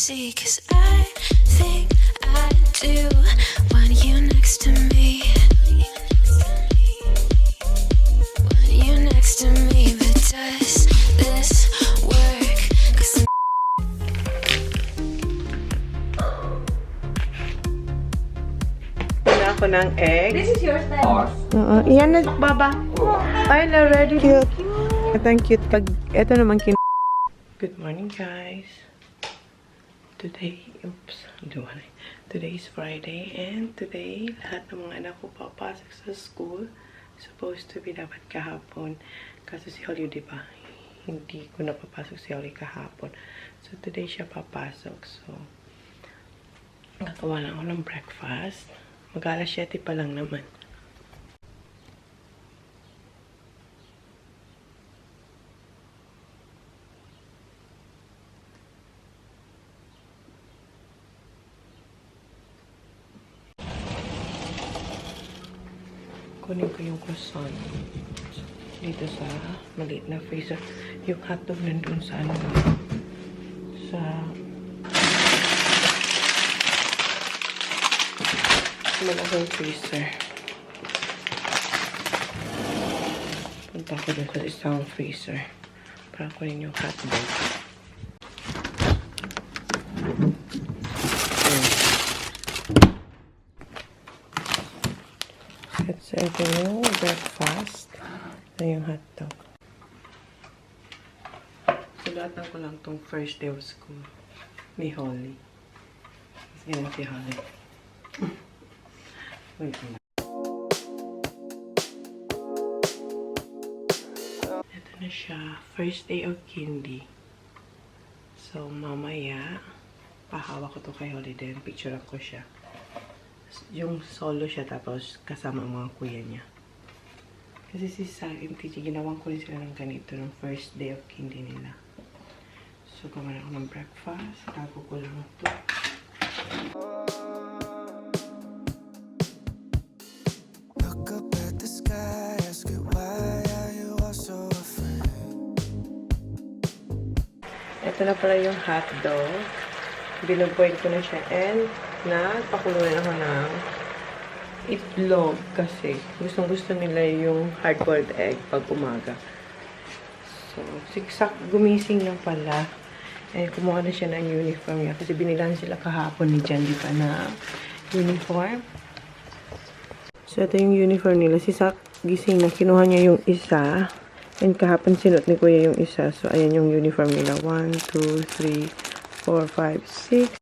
see, 'cause I think I do want you next to me. Want you next to me, but does this work? 'Cause ako ng egg. This is yours, then. Yan na, baba. Ay, already cute. Ito ang cute. Ito naman Good morning, guys. Today is Friday, and today, lahat ng mga anak ko papasok sa school. Supposed to be dapat kahapon. Kasi si Holly, di ba? Hindi ko napapasok si Holly kahapon. So, today siya papasok. So, nakawa lang ako ng breakfast. Mag-alas 7 pa lang naman. Kunin ko yung croissant dito sa maliit na freezer. Yung hotdog nandun sa sa malaking freezer. Punta ko dun sa isang freezer para kunin yung hotdog. Ito yung breakfast. Ito yung hotdog. Sulatan ko lang tong first day of school ni Holly. Yan si Holly. Wait a minute. Ito na siya. First day of kindy. So, mamaya, pahawak ko to kay Holly din. Picturean ko siya. Yung solo siya, tapos kasama ang mga kuya niya. Kasi si Sal and TJ, ginawang ko rin sila ng ganito ng first day of kindy nila. So, gawin ako ng breakfast. Tago ko lang ito. Ito na pala yung hotdog. Binuboil ko na siya and nagpakuloy ako ng itlog kasi gustong-gusto nila yung hard-boiled egg pag umaga. So, siksak gumising na pala. And kumuha na siya ng uniform niya kasi binilan sila kahapon ni Jan, di ba, na uniform. So, ito yung uniform nila. Si Sak gising na. Kinuha niya yung isa. And kahapon sinot ni Kuya yung isa. So, ayan yung uniform nila. 1, 2, 3, 4, 5, 6.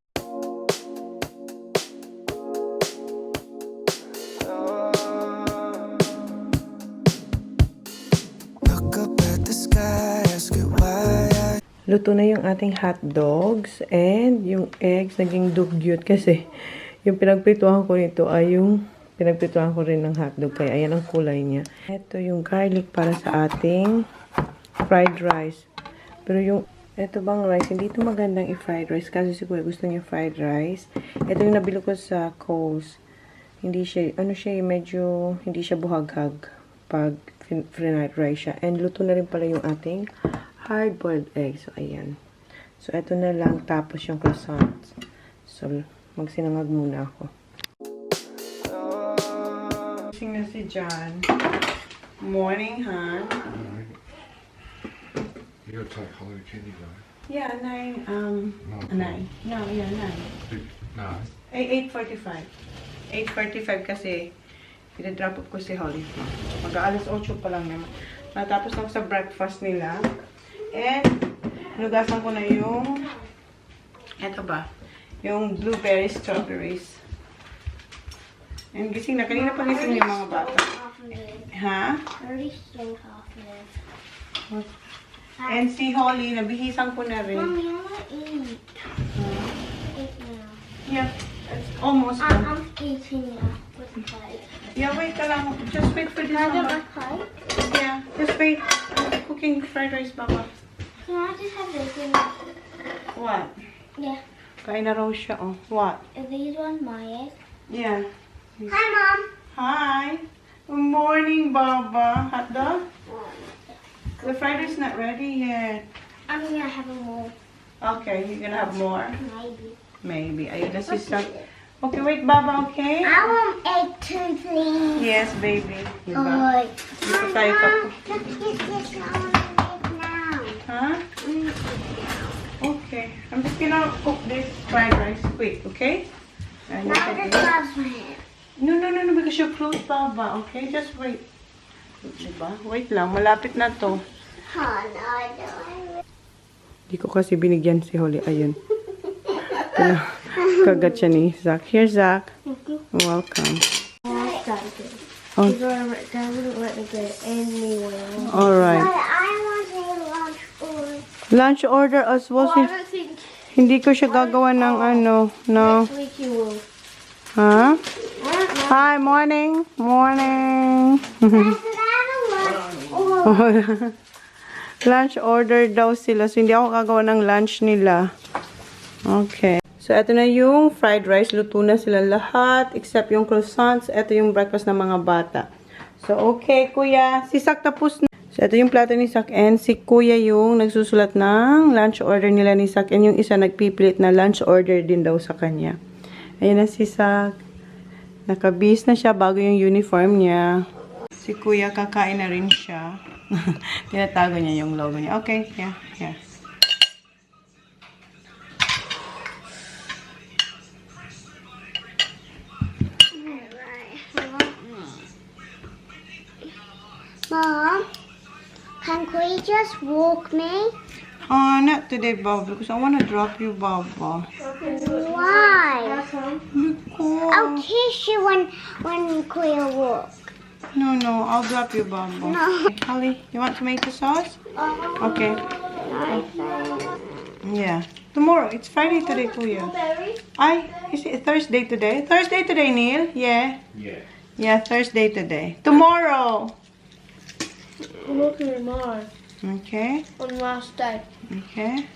Luto na yung ating hot dogs and yung eggs naging dugyot kasi yung pinagprituhan ko nito ay yung pinagprituhan ko rin ng hotdog kaya ayan ang kulay niya. Ito yung garlic para sa ating fried rice. Pero yung ito bang rice, hindi ito magandang i-fried rice kasi si Kuya gusto niya fried rice. Ito yung nabili ko sa Coles. Hindi siya, medyo hindi siya buhaghag pag fried rice siya. And luto na rin pala yung ating hard-boiled egg. So, ayan. So, ito na lang. Tapos yung croissant. So, magsinangag muna ako. Gising na si John. Morning, Han. You gotta take Holly to kindergarten. Yeah, 9. 9. No, yeah, 9. No. 8:45. 8:45 kasi pinadrop up ko si Holly. Mag-aalas 8 pa lang naman. Natapos na ako sa breakfast nila. And, nugasan ko na yung, eto ba, yung blueberries, strawberries. And gising na, kanina pa gising yung mga bata. Ha? And si Holly, nabihisan ko na rin. Mommy, I want to eat. Eat now. Yeah, it's almost done. I'm eating now with the plate. Yeah, wait ka lang. Just wait for this Can I one. get my plate? Yeah, just wait. I'm cooking fried rice, Papa. Can I just have this in? What? Yeah. Kain na raw siya, oh. What? Are these ones my eggs? Yeah. Hi, Mom. Hi. Good morning, Baba. Hot dog? The fried rice not ready yet. I'm gonna have a more. Okay, you're gonna have more? Maybe. Maybe. Ayun na si Sak. Okay, wait, Baba, okay? I want egg too, please. Yes, baby. Diba? Alright. Dito tayo pa. Let's get this on egg now. Huh? Okay. I'm just gonna cook this fried rice quick, okay? And Now the gloves on it. No, because you're close, Baba, okay? Just wait. Diba? Wait lang, malapit na to. Oh, no, I don't. Di ko kasi binigyan si Holly. Ayun. Kagat siya ni Zach. Here, Zach. Welcome. Oh. That wouldn't let me get anywhere. Alright. But I want a lunch order. Lunch order as well. Well, I don't think Hindi ko siya gagawa ng ano. No. next week you will. Huh? I don't know. Hi, morning. Morning. I said I don't want. Lunch order daw sila. So, hindi ako gagawa ng lunch nila. Okay. So, ito na yung fried rice. Luto na sila lahat. Except yung croissants. Ito yung breakfast ng mga bata. So, okay, kuya. Si Sak tapos na. So, ito yung plato ni Sak. And si kuya yung nagsusulat ng lunch order nila ni Sak. And yung isa nagpipilit na lunch order din daw sa kanya. Ayan na si Sak. Nakabihis na siya bago yung uniform niya. Si kuya kakain na rin siya. Tinatago niya yung logo niya. Okay, yeah. Mom, can we just walk me? Oh, not today, Bob, because I want to drop you, Baba. Why? Because... I'll kiss you when Kuya walk. No, I'll drop you, Baba. No. Okay, Holly, you want tomato sauce? Okay. Yeah. Tomorrow. It's Friday today, Kuya. Is it Thursday today? Thursday today, Neil? Yeah. Yeah, Thursday today. Tomorrow. Look at mine Okay. on last day. Okay.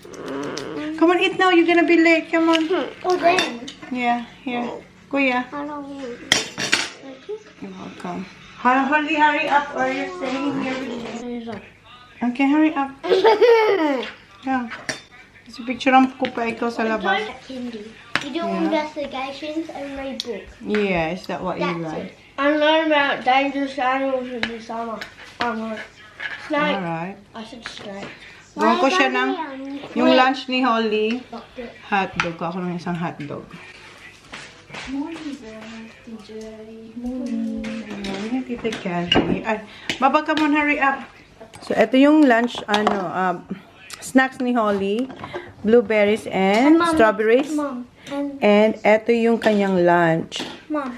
Come on, eat now. You're gonna be late. Come on. Oh, then. Yeah, here. Kuya. I don't want. You're welcome. Holly, hurry up or you're staying here with me. Okay, hurry up. Yeah. Kasi picturean ko pa ikaw sa labas. Kindy. You do Yeah. investigations and read books. Yeah, is that what you That's like? it. And learn about dangerous animals in the summer. Snake. Alright. I said snake. Gawan ko siya ng yung lunch ni Holly. Doctor. Hotdog. Ako ng isang hotdog. Morning, Tita Kathy. Ay, Baba, come on, hurry up. So, ito yung lunch, snacks ni Holly. Blueberries and strawberries. Mom. And ito yung kanyang lunch. Mom.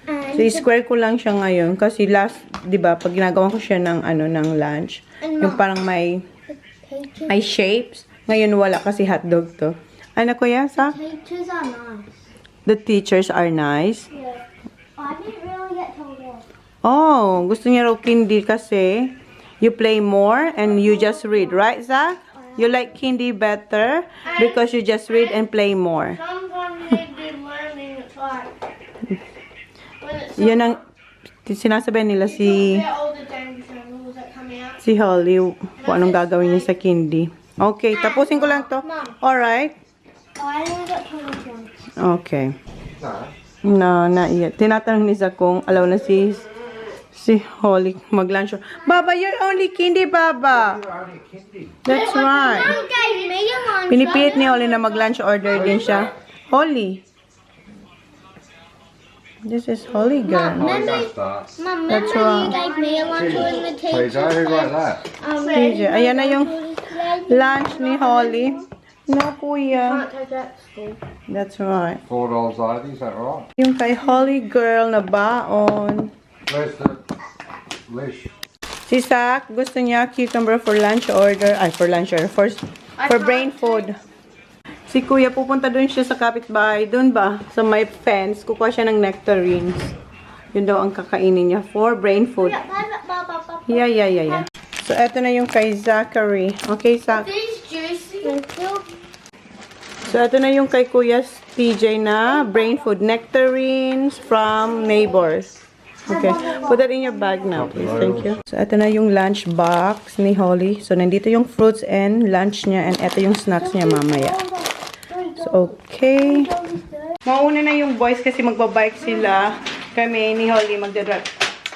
So, i-square ko lang siya ngayon. Kasi last, di ba, pag ginagawa ko siya ng, ng lunch, yung parang may shapes. Ngayon wala kasi hotdog to. Ano, kuya? Sa? Teachers are nice. The teachers are nice. Yeah. I didn't really get told off. Oh, gusto niya raw candy kasi you play more and you just read. Right, Zach? You like candy better because you just read and play more. Sometimes they've been learning, it's like, when it's Yun ang sinasabi nila si all the dangerous animals that come out. si Holly kung anong gagawin niya sa candy. Okay, tapusin ko lang to. Alright. Oh, I only got told off once. Okay. No, not yet. Tinatanong ni Zach kung alaw na si Holly mag-lunch. Baba, you're only candy, Baba. That's right. Mom gave me a lunch. Pinipilit ni Holly na mag-lunch order din siya. Holly. This is Holly, girl. Mom, That's remember you right. gave me a lunch when the Please, teacher who wrote that? TJ. Ayan na yung lunch ni Holly. No, kuya. Can't take that to school. That's right. $4.80, is that right? Yung kay Holly girl na baon. Where's the leash? Si Zach, gusto niya cucumber for lunch order. Ay, for lunch order. For brain food. Si kuya, pupunta doon siya sa kapitbahay. Doon ba? Sa may fence. Kukuha siya ng nectarines. Yun daw ang kakainin niya for brain food. Yeah. So, eto na yung kay Zachary. Okay, Zach. These juicy. Thank you. So, ito na yung kay Kuya TJ na brain food nectarines from neighbors. Okay. Put that in your bag now, please. Thank you. So, ito na yung lunch box ni Holly. So, nandito yung fruits and lunch niya. And ito yung snacks niya mamaya. So, okay. Mauna na yung boys kasi magbabike sila. Kami ni Holly magdadrive.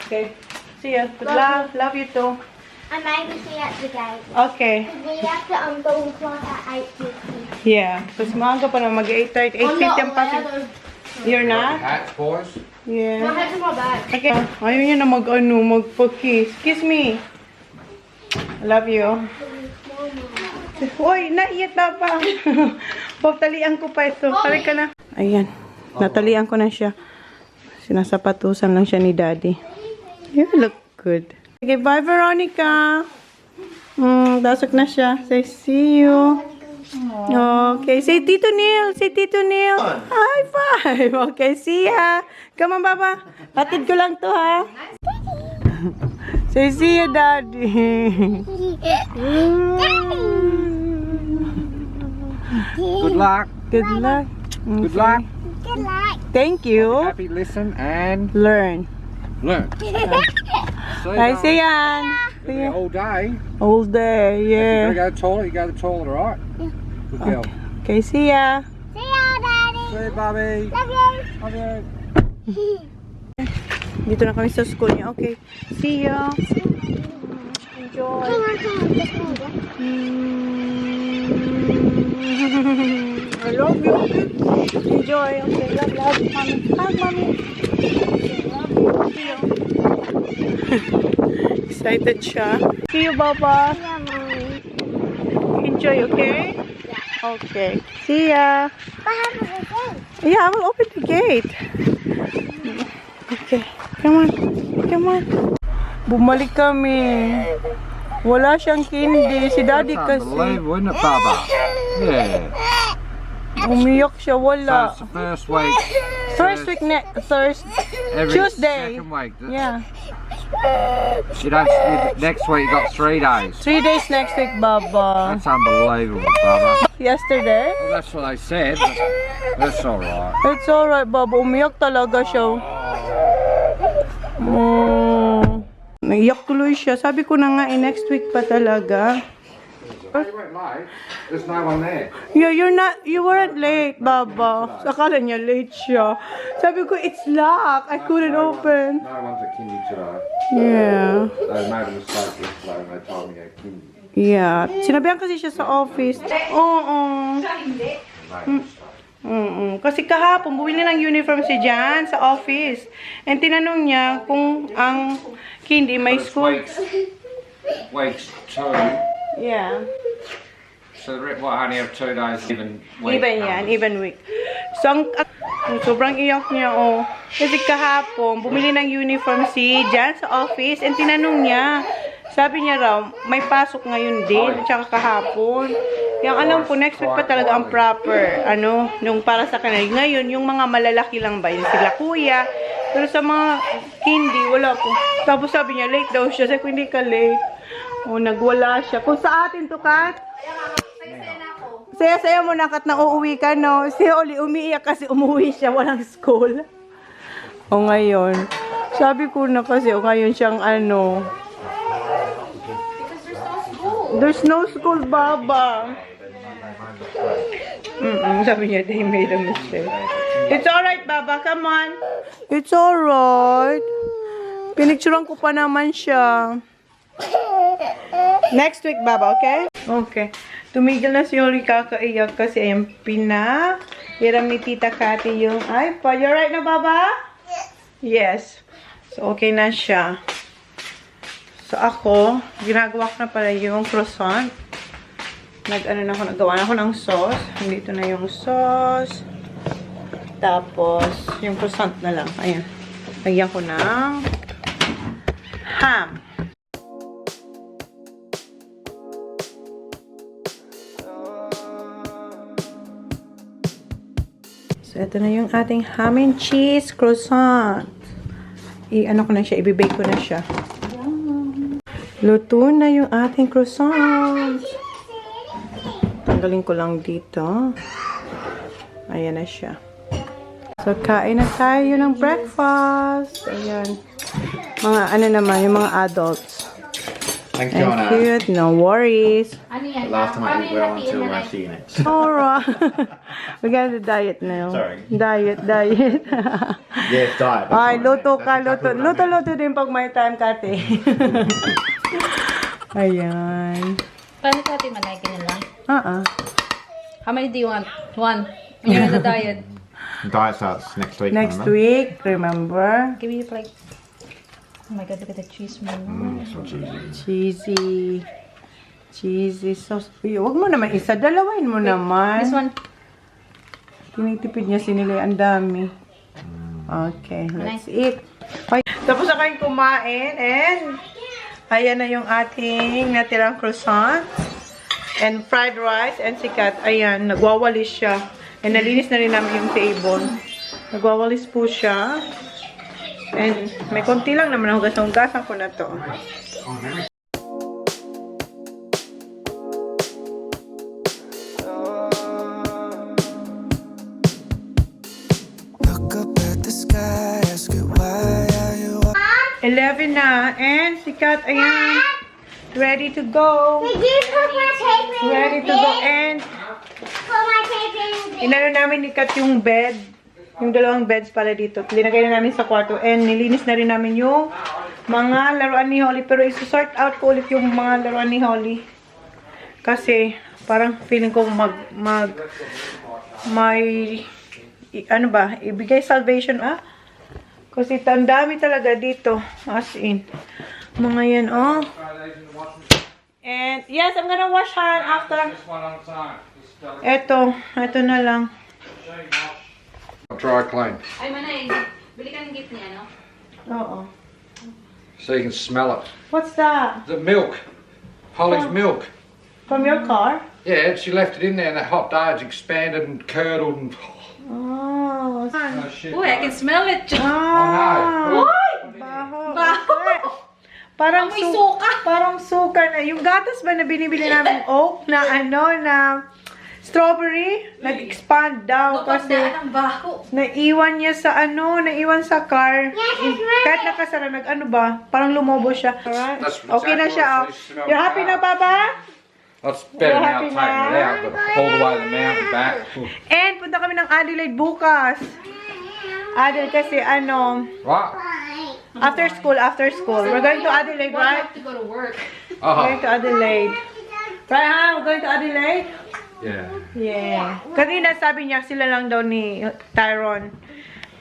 Okay. See ya. Good luck. Love you too. I might be seeing at the gate. Okay. We have to go and clock at 8:50. Yeah. Kasi maaga pa na mag-8:30. 8:50 ang pasok. You're not? Hats, boys. Yeah. My head's in my bag. Okay. Ayaw niya na magpa-kiss. Kiss me. I love you. Uy, naiyat na pa. Talian ko pa ito. Halika na. Ayan. Natalian ko na siya. Sinasapatusan lang siya ni Daddy. You look good. Okay, bye Veronica. Dasok na siya. Say, see you. Okay, say Tito Neil. Say Tito Neil. High five. Okay, see ya. Come on, Baba. Hatid ko lang to, ha? Say, see ya, Daddy. Good luck. Good luck. Good luck. Good luck. Thank you. Happy, listen, and Learn. learn. Hi, see ya. See ya. All day. All day, You yeah. go to the toilet, you go to the toilet, alright? Good girl. Okay, see ya. See ya, Daddy. See you, Bobby. Love you. Love you. Dito na kami sa school niya. Okay. See ya. Enjoy. I love you. Enjoy. Okay, love, mommy. Hug, mommy. Love you. Excited siya. See you, Baba. Yeah, Mommy. Enjoy, okay? Okay. See ya. What happened to the gate? Yeah, I will open the gate. Okay. Come on. Come on. Bumalik kami. Wala siyang candy. Si Daddy kasi. Unbelievable, isn't it, Baba? Yeah. Umiyak siya. So Wala. it's the first week. First week Every Tuesday. second week. Yeah. Next week you got 3 days. 3 days next week, Baba. That's unbelievable, Baba. Yesterday? Well, that's what they said. But that's alright. It's alright, Baba. Umiyak talaga siya. Naiyak tuloy siya. Sabi ko na nga, next week pa talaga. You went late. There's no one there. Yeah, you weren't late, Baba. Akala niya late siya. Sabi ko, it's locked. I couldn't open. No one's at kindy today. Yeah. They made a mistake yesterday when they told me to go kindy. Yeah. Sinabihan kasi siya sa office. Oo. Kasi kahapon, bumili ng uniform si Jan sa office. And tinanong niya kung ang kindy may school. Weeks 2. Yeah. So what, only have 2 days even week? Even yan, even week. So, sobrang iyak niya, oh. Kasi kahapon, bumili ng uniform si Jan sa office and tinanong niya. Sabi niya raw, may pasok ngayon din, at saka kahapon. Yung alam ko, next week pa talaga ang proper, yung para sa kanila. Ngayon, yung mga malalaki lang ba, yung sila kuya. Pero sa mga hindi, wala po. Tapos sabi niya, late daw siya. Sabi ko, hindi ka late. Oh, nagwala siya. Kung sa atin to, Kat? Saya-saya mo na, Kat, na uuwi ka, no? Si Oli umiiyak kasi umuwi siya, walang school. O ngayon, sabi ko na kasi, ngayon siyang there's no school, Baba. Sabi niya, they made a mistake. It's alright, Baba. Come on. It's alright. Pinicturean ko pa naman siya. Next week, Baba, okay? Okay. Tumigil na si Holly kakaiyak kasi ayun, hiram ni Tita Cathy yung iPad. You alright na, Baba? Yes. So, okay na siya. So, ako, ginagawa ko na pala yung croissant. Nagawa na ako ng sauce. Dito na yung sauce. Tapos, yung croissant na lang. Ayan. Lagyan ko ng ham. So, ito na yung ating ham and cheese croissant. Ko na siya, ibibake ko na siya. Luto na yung ating croissant. Tanggalin ko lang dito. Ayan na siya. So, kain na tayo ng breakfast. Ayan. Mga ano naman, yung mga adults. Thanks, And Chona. cute, no worries. The last time I eat well until I see you next. Alright. We gotta diet now. Sorry. Diet. Yes, diet. Ay, luto ka, luto. Luto din pag may time, Kate. Ayan. Paano sa atin manay ka lang? Uh-uh. How many do you want? One. You're on the diet. Diet starts next week. Next remember? week, remember? Give me like... Oh my god, look at the cheese man. So cheesy. Cheesy sauce. Uy, wag mo naman isa. Dalawain mo naman. This one. Tinitipid niya sinila. Ang dami. Okay, let's eat. Okay. Tapos na kayong kumain and ayan na yung ating natirang croissant and fried rice and sikat. Ayan, nagwawalis siya. And nalinis na rin namin yung table. Nagwawalis po siya. And may konti lang naman ang hugas-hugasan ko na to. Look up at the sky, ask it why are you 11 na. And sikat, ayan. Ready to go. Did you put my paper in Ready to the go. bed? And Put my paper in the bed. inano namin ni Kat yung bed. Yung dalawang beds para dito. Linagay na namin sa kwarto. And nilinis na rin namin yung mga laruan ni Holly. Pero isusort out ko ulit yung mga laruan ni Holly. Kasi parang feeling ko ano ba, ibigay salvation Kasi ang dami talaga dito. As in. Mga yan, oh. And yes, I'm gonna wash hand after. Just one at a time. Ito na lang. Dry clean. Ay, manay. Bili ka ng gift niya, no? Oo. So you can smell it. What's that? The milk. Holly's milk. From your car? Yeah, she left it in there and the hot day it's expanded and curdled and... Oh. Oh, shit. Uy, I can smell it. Ah. Uy! Baho. Baho. Parang Amoy suka. Parang suka na. Yung gatas ba na binibili namin oak na na strawberry, nag-expand daw kasi Napagdaan ang baho. naiwan niya sa naiwan sa car. Kahit nakasara, ba, parang lumobo siya. Alright. That's Okay na exactly siya. what it smells You're happy na, like. Papa? That's better You're now happy taking it now? out, but all the way to the mountain back. And punta kami ng Adelaide bukas. Adelaide kasi Right? after school. We're going to Adelaide, Why right? have to go to work? We're going Oh, to Adelaide. Right, ha? We're going to Adelaide? yeah. Yeah. Kanina sabi niya sila lang daw ni Tyrone.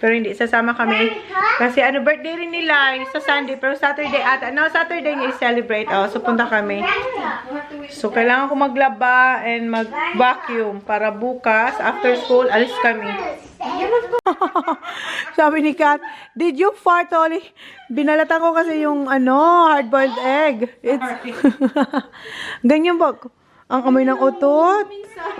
Pero hindi sasama kami. Kasi birthday rin nila sa Sunday. Pero Saturday ata. No, Saturday niya i-celebrate. So punta kami. So kailangan ko maglaba and mag-vacuum. Para bukas, after school, alis kami. Sabi ni Kat, did you fart, Oli? Binalatan ko kasi yung hard-boiled egg. It's ganyan ba? Ang amoy ng utot.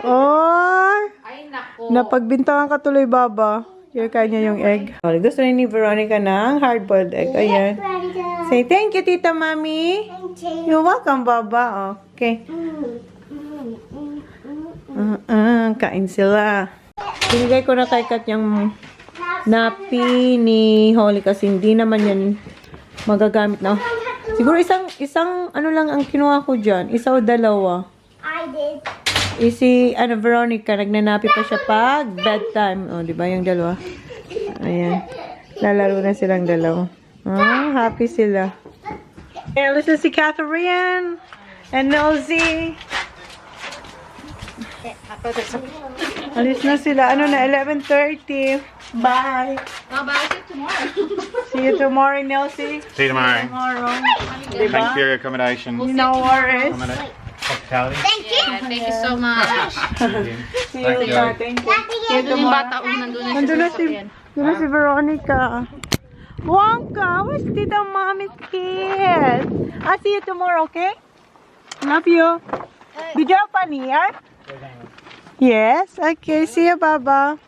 Oh, Ay, nako. napagbintangan ka tuloy, Baba. Yung kanya yung egg. Gusto rin ni Veronica ng hard-boiled egg. Ayan. Say thank you, Tita Mami. You're welcome, Baba. Okay. Kain sila. Binigay ko na kay Kat yung napi ni Holly kasi hindi naman yan magagamit na. Siguro isang lang ang kinuha ko dyan. Isa o dalawa. I did. Si Veronica, nagnanapi pa siya pag bedtime. O, di ba yung dalawa? Ayan. Lalaro na silang dalawa. Happy sila. And listen si Catherine and Nosy. Alis na sila. 11:30. Bye. Bye-bye. See you tomorrow. See you tomorrow, Nelsie. See you tomorrow. Tomorrow. Thanks for your accommodation. No worries. Hospitality. Yeah, thank you so much. See you later. Thank you. See you Yung tomorrow. bata nandun na Nandun siya na sa si, sasakyan. nandun na si Veronica. Wonka, where's Tita Mommy's kiss? I'll see you tomorrow, okay? Love you. Did you have fun here? Yes? Okay, see you, Baba.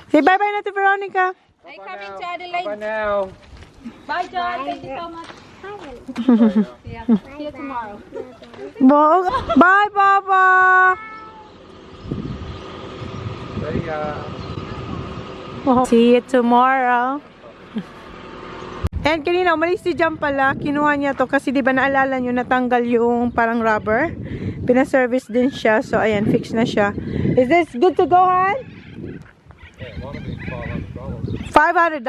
Say bye-bye na to Veronica. Hey, coming to Adelaide. Bye now. Bye, John. Thank you so much. Yeah. See you tomorrow. Bye, Baba. See ya. See you tomorrow. And kanina, umalis si Jam pala. Kinuha niya to kasi di ba naalala nyo, natanggal yung parang rubber. Pina-service din siya. So, ayan, fix na siya. Is this good to go, Han? $500?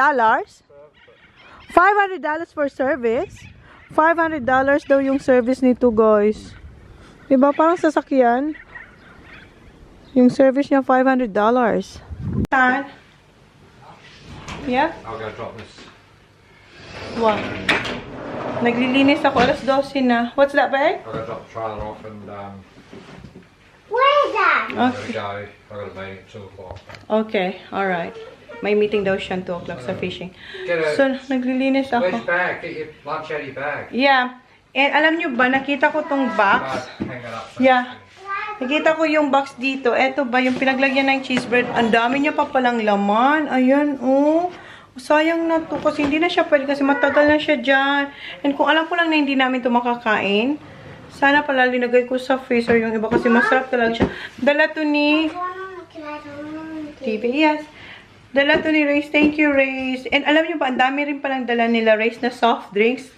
$500 for service? $500 daw yung service nito, guys. Diba? Parang sasakyan. Yung service niya, $500. Han? Yeah? I'll go drop this. What? Naglilinis ako. Alas 12 na. What's that, bag? I'll go drop the trailer off and Where is that? there we go. I've got a meeting at 2 o'clock. Okay, alright. May meeting daw siya 2 o'clock sa fishing. Get a, So, naglilinis where's ako. your bag? Get your lunch out of your bag. Yeah. And alam nyo ba, nakita ko tong box. Hang that up. Yeah. Nakita ko yung box dito. Eto ba, yung pinaglagyan ng cheese bread. Ang dami niya pa palang laman. Ayan, oh. Sayang na to kasi hindi na siya pwede kasi matagal na siya dyan. And kung alam ko lang na hindi namin to makakain, sana pala linagay ko sa freezer yung iba kasi masarap talaga siya. Dala to ni TV. Yes. Dala to ni Race. Thank you, Race. And alam niyo ba, ang dami rin palang dala nila Race na soft drinks.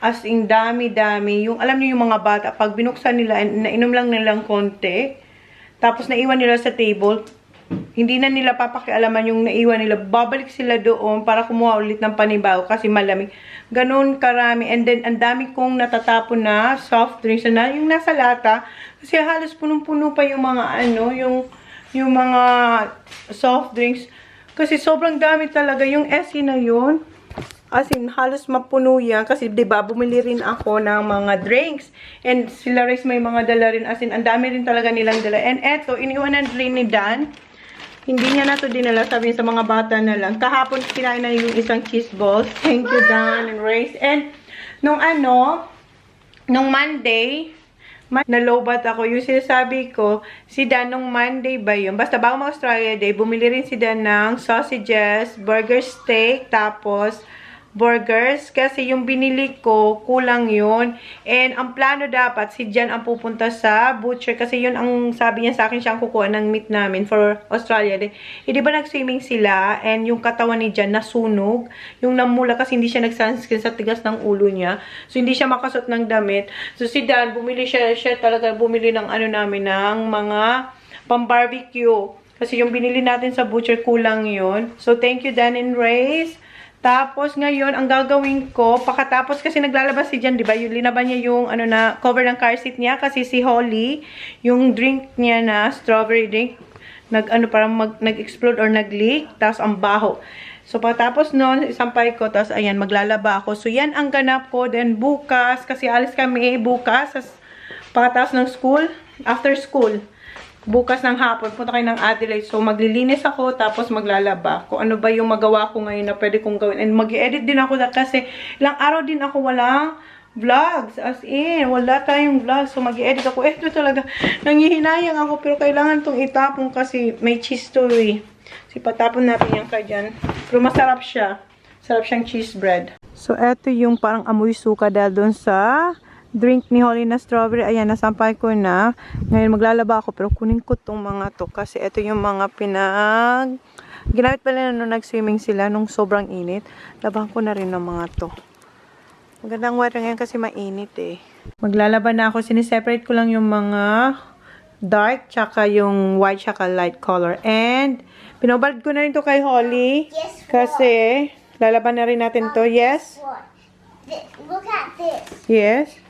As in, dami-dami. Yung, alam niyo yung mga bata, pag binuksan nila, nainom lang nilang konti, tapos naiwan nila sa table, hindi na nila papakialaman yung naiwan nila. Babalik sila doon para kumuha ulit ng panibago kasi malamig. Ganun karami. And then, ang dami kong natatapon na soft drinks na yung nasa lata. Kasi halos punong-puno pa yung mga yung mga soft drinks. Kasi sobrang dami talaga. Yung SE na yun, as in, halos mapuno yan. Kasi, diba, bumili rin ako ng mga drinks. And sila Rice may mga dala rin. As in, ang dami rin talaga nilang dala. And eto, iniwanan rin ni Dan. Hindi niya na to dinala. Sabi niya sa mga bata na lang. Kahapon, kinain na yung isang cheese balls. Thank you, Dan and Rice. And, nung Monday, nalobat ako. Yung sinasabi ko, si Dan nung Monday ba yun? Basta bago mag-Australia Day, bumili rin si Dan ng sausages, burger steak, tapos burgers. Kasi yung binili ko, kulang yun. And ang plano dapat, si Jan ang pupunta sa butcher. Kasi yun ang sabi niya sa akin, siya ang kukuha ng meat namin for Australia Day. E, diba nag-swimming sila? And yung katawan ni Jan nasunog. Yung namula kasi hindi siya nag-sunscreen sa tigas ng ulo niya. So, hindi siya makasuot ng damit. So, si Dan, bumili siya talaga bumili ng namin, ng mga pang-barbecue. Kasi yung binili natin sa butcher, kulang yun. So, thank you, Dan and Race. Tapos, ngayon, ang gagawin ko, pakatapos kasi naglalabas si Jan, diba? Yung linaban niya yung, cover ng car seat niya. Kasi si Holly, yung drink niya na, strawberry drink, parang nag-explode or nag-leak. Tapos, ang baho. So, pagkatapos nun, isampay ko, tapos, ayan, maglalaba ako. So, yan ang ganap ko. Then, bukas, kasi alis kami bukas, pagkatapos ng school, after school. Bukas ng hapon, punta kayo ng Adelaide. So, maglilinis ako, tapos maglalaba. Kung ano ba yung magawa ko ngayon na pwede kong gawin. And mag-edit din ako kasi ilang araw din ako walang vlogs. As in, wala tayong vlogs. So, mag-edit ako. Ito talaga, nangihinayang ako. Pero kailangan itong itapon kasi may cheese to eh. So, patapon natin yan ka dyan. Pero masarap siya. Sarap siyang cheese bread. So, ito yung parang amoy suka dahil doon sa drink ni Holly na strawberry. Ayan, nasampay ko na. Ngayon, maglalaba ako. Pero kunin ko tong mga to. Kasi ito yung mga ginamit pala nung nag-swimming sila nung sobrang init. Labahan ko na rin ng mga to. Magandang weather ngayon kasi mainit eh. Maglalaba na ako. Siniseparate ko lang yung mga dark, tsaka yung white, tsaka light color. And, pinobald ko na rin to kay Holly. Yes, kasi, lalaban na rin natin to. Yes? What? Look at this. Yes?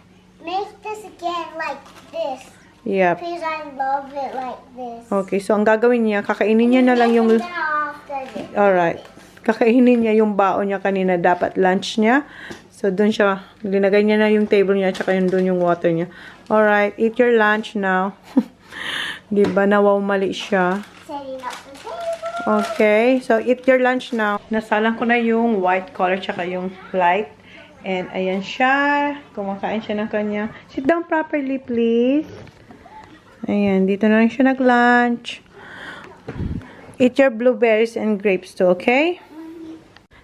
Make this again like this. Yep. Because I love it like this. Okay, so ang gagawin niya, kakainin niya na lang yung... Alright. Kakainin niya yung baon niya kanina, dapat lunch niya. So, dun siya, linagay niya na yung table niya, tsaka yun dun yung water niya. Alright, eat your lunch now. Diba, nawaw mali siya. Setting up the table. Okay, so eat your lunch now. Nasalang ko na yung white color, tsaka yung light. And, ayan siya. Kumakain siya ng kanya. Sit down properly, please. Ayan, dito na rin siya nag-lunch. Eat your blueberries and grapes too, okay?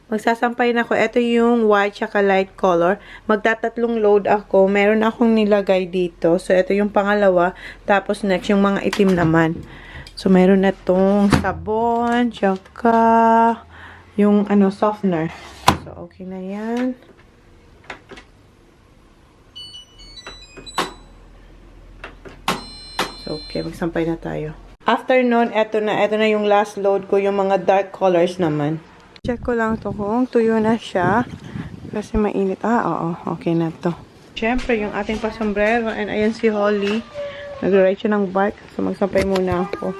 Magsasampay na ako. Ito yung white tsaka light color. Magtatatlong load ako. Meron akong nilagay dito. So, ito yung pangalawa. Tapos, next, yung mga itim naman. So, meron na itong sabon, tsaka yung, softener. So, okay na yan. So, okay. Magsampay na tayo. After nun, eto na yung last load ko, yung mga dark colors naman. Check ko lang to kung tuyo na siya. Kasi mainit. Oo. Okay na to. Siyempre, yung ating pasombrero. And ayan si Holly. Nag-ride siya ng bike. So, magsampay muna ako.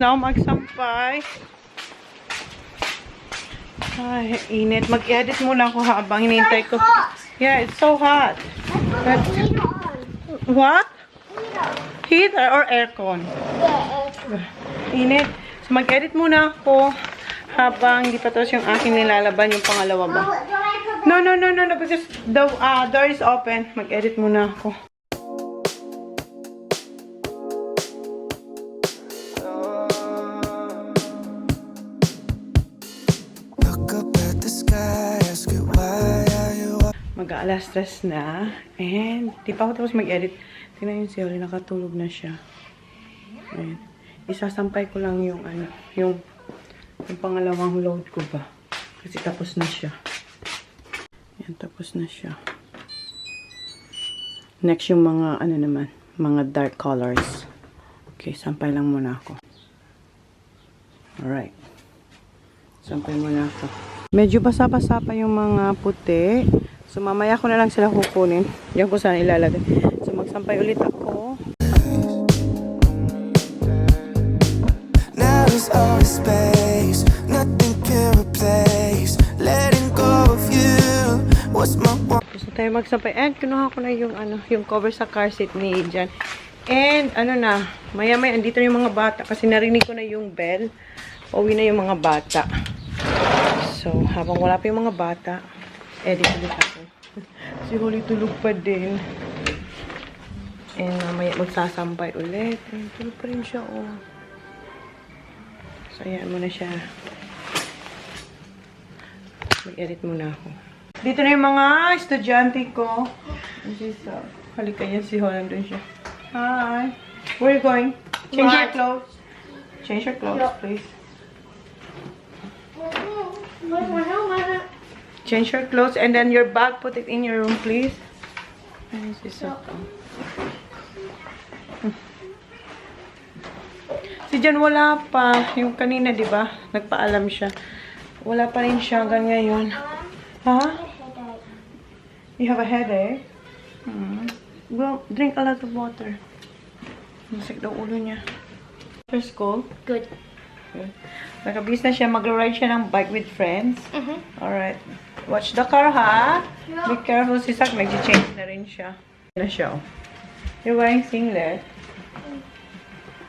Now, magsampay. Ay, init. Mag-edit muna ako habang hinintay ko. Yeah, it's so hot. But, what? Heater or aircon? Init. So, mag-edit muna ako habang hindi pa tapos yung aking nilalaban yung pangalawa ba. No, because the door is open. Mag-edit muna ako. Mag-aalas 3 na. And, di pa ako tapos mag-edit. Tingnan yun si Holly, nakatulog na siya. Ayan. Isasampay ko lang yung, yung pangalawang load ko ba. Kasi tapos na siya. Ayan, tapos na siya. Next yung mga, naman, mga dark colors. Okay, sampay lang muna ako. Alright. Sampay muna ako. Medyo basa-basa pa yung mga puti. So, mamaya ko na lang sila kukunin. Diyan ko sana ilalagay. So, magsampay ulit ako. Now there's always space, nothing can replace letting go of you. What's my one? Tapos na tayo magsampay. And, kinuha ko na yung, yung cover sa car seat ni Jan. And, maya-maya, andito na yung mga bata. Kasi narinig ko na yung bell. Uwi na yung mga bata. So, habang wala pa yung mga bata, edit ulit ako. Si Holly tulog pa din. And mamaya magsasampay ulit. Ayun, tulog pa rin siya, oh. So, ayan muna siya. Mag-edit muna ako. Dito na yung mga estudyante ko. Halika yan si Holly. Nandun siya. Hi. Where are you going? Change your clothes. Change your clothes, please. Change your clothes and then your bag, put it in your room, please. Si Jan wala pa. Yung kanina, di ba? Nagpaalam siya. Wala pa rin siya hanggang ngayon. Ha? You have a headache? Well, drink a lot of water. Masik daw ulo niya. For school? Good. Good. Nakabis na siya. Mag-ride siya ng bike with friends. Alright. Watch the car, ha? Be careful. Si Sak, nag-change na rin siya. Na siya. You're wearing singlet.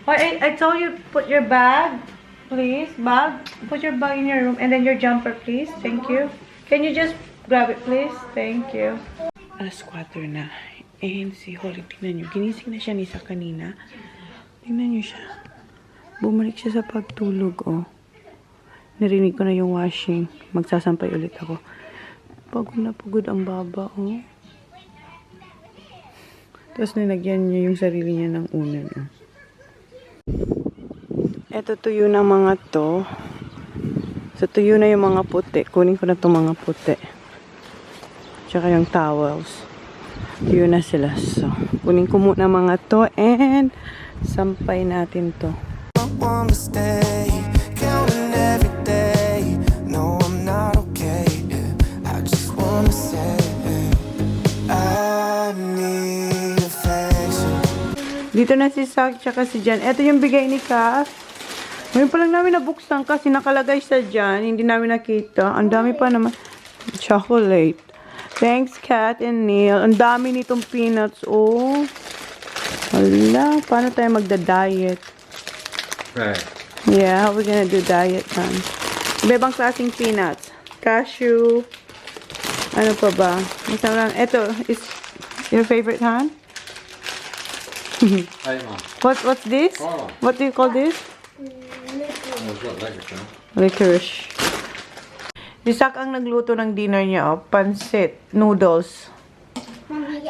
Oh, I told you, put your bag. Please, bag. Put your bag in your room. And then your jumper, please. Thank you. Can you just grab it, please? Thank you. Alas 4 na. And si Holly, tingnan nyo. Ginising na siya ni Sak kanina. Tingnan nyo siya. Bumalik siya sa pagtulog, oh. Narinig ko na yung washing. Magsasampay ulit ako. Pagod na pagod ang baba, oh. Tapos nilagyan niya yung sarili niya ng unan, oh. Eto tuyo na mga to. So, tuyo na yung mga puti. Kunin ko na itong mga puti. Tsaka yung towels. Tuyo na sila. So, kunin ko muna mga to and sampay natin to. Want to stay, counting every day. No, I'm not okay. I just wanna say I need affection. Dito na si Sak tsaka si Jan. Ito yung bigay ni Kath. Ngayon pa lang namin nabuksan kasi nakalagay sa dyan. Hindi namin nakita. Ang dami pa naman. Chocolate. Thanks, Kat and Neil. Ang dami nitong peanuts, oh. Wala. Paano tayo magda-diet? Right. Yeah, how we gonna do diet, man? Iba-ibang klaseng peanuts. Cashew. Ano pa ba? Masarap. Ito, is your favorite, Han? Hey, Mom. What's this? Oh. What do you call this? I've got lecture. Licorice. Si Sak ang nagluto ng dinner niya, oh. Pancit. Noodles.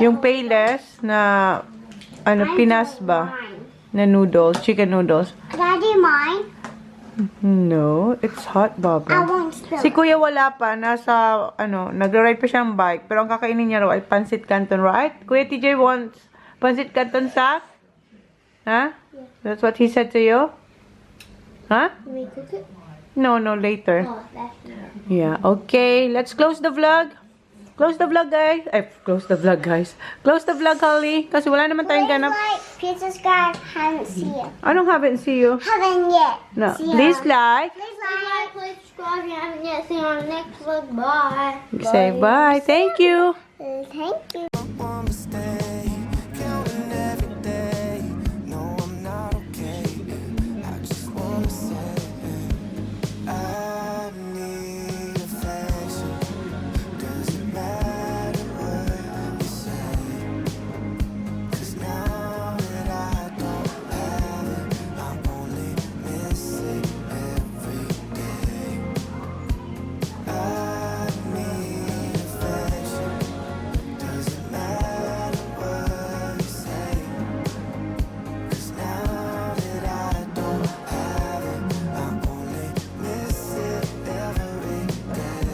Yung payless na, pinas ba? Na noodles, chicken noodles. Daddy, mine. No, it's hot, I Baba. won't spill. Si Kuya wala pa, nasa, nagra-ride pa siyang bike, pero ang kakainin niya raw ay pancit canton, right? Kuya TJ wants pancit canton sa? Huh? That's what he said to you? Huh? Can we cook it? No, later. Oh, that's not. Yeah, okay. Let's close the vlog. Close the vlog, guys. Close the vlog, guys. Close the vlog, Holly. Kasi wala naman tayong ganap. Please subscribe. Haven't seen you. Anong haven't see you? Haven't yet. No. See ya. Please like. Please like. Please subscribe. You haven't yet. See you on the next vlog. Bye. Say bye. Thank you. Thank you. One mistake, counting every day. No, I'm not okay. I just wanna say, I need affection. Doesn't matter what you say. 'Cause now that I don't have it, I only miss it every day. I need affection. Doesn't matter what you say. 'Cause now that I don't have it, I only miss it every day.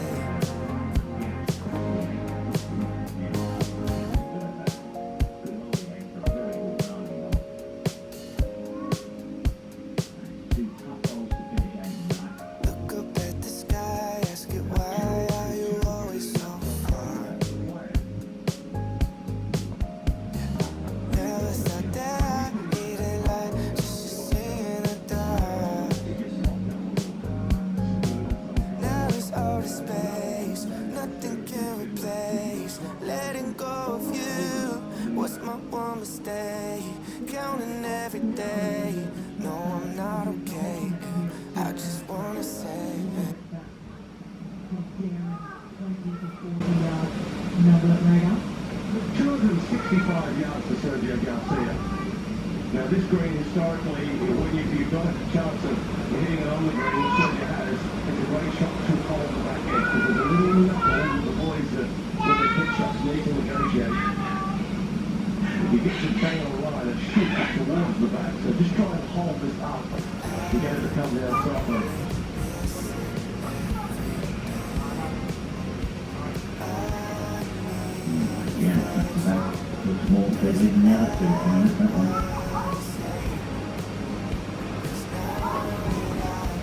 Look up at the sky, ask it why are you always so far? Never thought that I needed light just to see in the dark. Now it's all the space, nothing can replace. Letting go of you was my one mistake. Counting every day, no, I'm not okay. I just wanna say. 265 yards for Sergio Garcia. Now this green historically, when you've got a chance of hitting it on the green, Sergio has, it's a great shot to hold the back edge, because there's a little knuckle with the boys that, when they hit shots, need to negotiate. If you get some bang on the line, it shoot up towards the back, so just try and hold this up to get it to come down softly. Yeah, that looks more deadly than the other two, that one.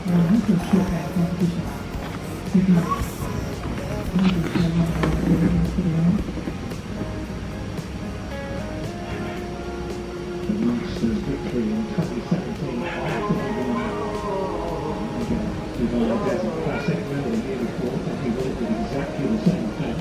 This is short out competition. The Masters victory in 2017 after the Desert Classic, remember the year before, that he would have did exactly the same thing.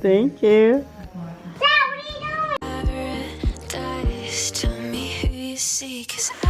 Thank you. Paradise, tell me who you see, 'cause I